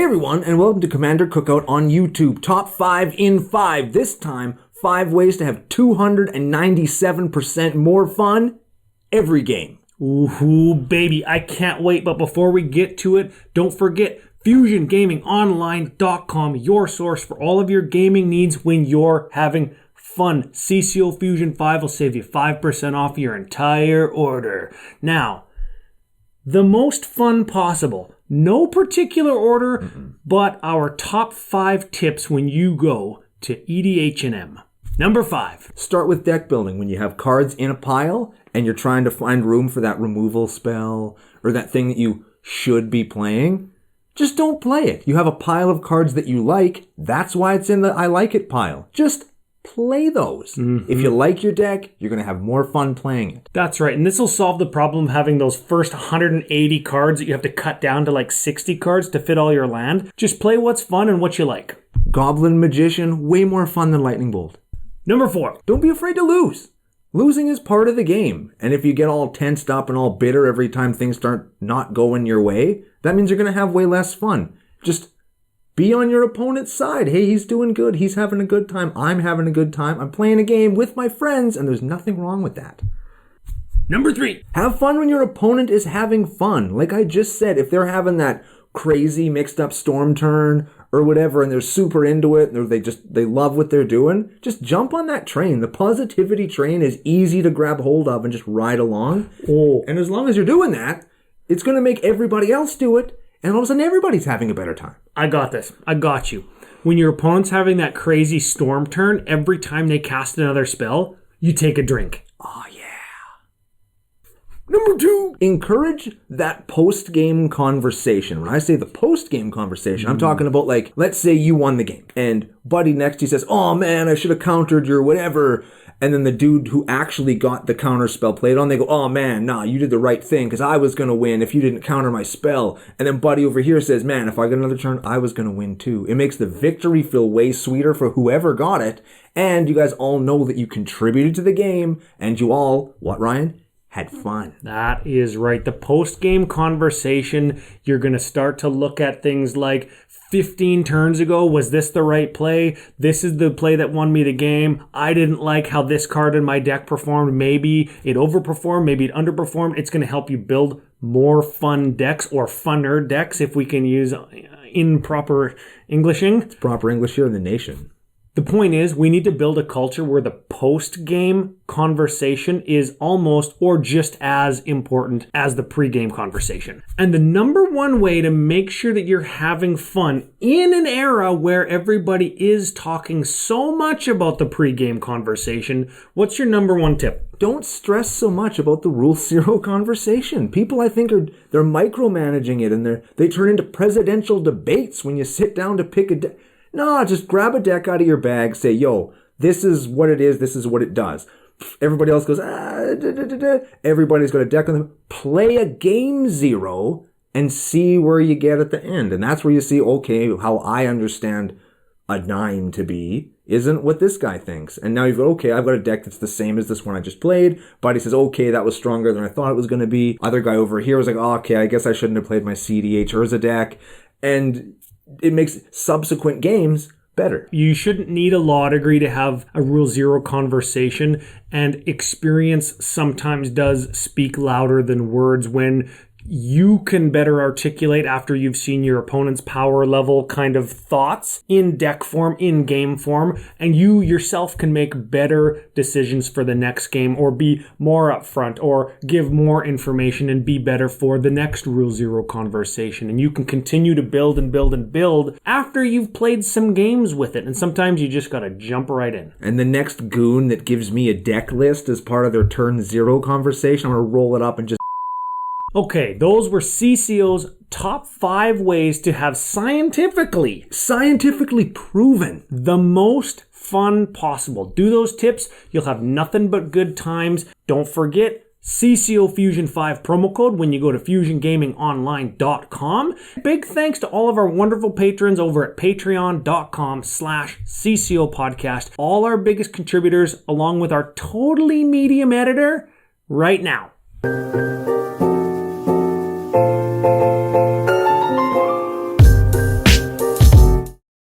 everyone, and welcome to Commander Cookout on YouTube. Top 5 in 5. This time, 5 ways to have 297% more fun every game. Ooh, baby, I can't wait. But before we get to it, don't forget FusionGamingOnline.com, your source for all of your gaming needs when you're having fun. CCO Fusion 5 will save you 5% off your entire order. Now, the most fun possible. No particular order, but our top 5 tips when you go to EDH&M. Number 5. Start with deck building. When you have cards in a pile and you're trying to find room for that removal spell or that thing that you should be playing, just don't play it. You have a pile of cards that you like. That's why it's in the I like it pile. Just play those. If you like your deck, you're going to have more fun playing it. That's right. And this will solve the problem of having those first 180 cards that you have to cut down to like 60 cards to fit all your land. Just play what's fun and what you like. Goblin Magician, way more fun than Lightning Bolt. Number 4. Don't be afraid to lose. Losing is part of the game. And if you get all tensed up and all bitter every time things start not going your way, that means you're going to have way less fun. Just be on your opponent's side. Hey, he's doing good. He's having a good time. I'm having a good time. I'm playing a game with my friends, and there's nothing wrong with that. Number 3. Have fun when your opponent is having fun. Like I just said, if they're having that crazy mixed up storm turn or whatever, and they're super into it, and they love what they're doing, just jump on that train. The positivity train is easy to grab hold of and just ride along. And as long as you're doing that, it's going to make everybody else do it. And all of a sudden, everybody's having a better time. I got this. I got you. When your opponent's having that crazy storm turn, every time they cast another spell, you take a drink. Oh, yeah. Number 2, encourage that post-game conversation. When I say the post-game conversation, I'm talking about, like, let's say you won the game, and buddy next to you says, oh, man, I should have countered your whatever. And then the dude who actually got the counter spell played on, they go, oh man, nah, you did the right thing because I was going to win if you didn't counter my spell. And then buddy over here says, man, if I get another turn, I was going to win too. It makes the victory feel way sweeter for whoever got it. And you guys all know that you contributed to the game and you all, what, Ryan? Had fun. That is right. The post-game conversation, you're going to start to look at things like 15 turns ago, was this the right play? This is the play that won me the game. I didn't like how this card in my deck performed. Maybe it overperformed, maybe it underperformed. It's going to help you build more fun decks or funner decks if we can use improper Englishing. It's proper English here in the nation. The point is, we need to build a culture where the post-game conversation is almost or just as important as the pre-game conversation. And the number one way to make sure that you're having fun in an era where everybody is talking so much about the pre-game conversation, what's your number one tip? Don't stress so much about the Rule 0 conversation. People, I think, they're micromanaging it, and they turn into presidential debates when you sit down to pick a deck. No, just grab a deck out of your bag, say, yo, this is what it is, this is what it does. Everybody else goes, Everybody's got a deck on them. Play a game 0 and see where you get at the end. And that's where you see, okay, how I understand a 9 to be isn't what this guy thinks. And now you've got, okay, I've got a deck that's the same as this one I just played. Buddy says, okay, that was stronger than I thought it was going to be. Other guy over here was like, oh, okay, I guess I shouldn't have played my CDH Urza deck. And it makes subsequent games better. You shouldn't need a law degree to have a Rule 0 conversation, and experience sometimes does speak louder than words when you can better articulate after you've seen your opponent's power level kind of thoughts in deck form, in game form, and you yourself can make better decisions for the next game or be more upfront or give more information and be better for the next Rule 0 conversation. And you can continue to build and build and build after you've played some games with it. And sometimes you just got to jump right in. And the next goon that gives me a deck list as part of their turn 0 conversation, I'm going to roll it up and just... Okay, those were CCO's top 5 ways to have scientifically proven the most fun possible. Do those tips, you'll have nothing but good times. Don't forget CCO Fusion 5 promo code when you go to FusionGamingOnline.com. Big thanks to all of our wonderful patrons over at Patreon.com/CCO Podcast. All our biggest contributors along with our totally medium editor right now.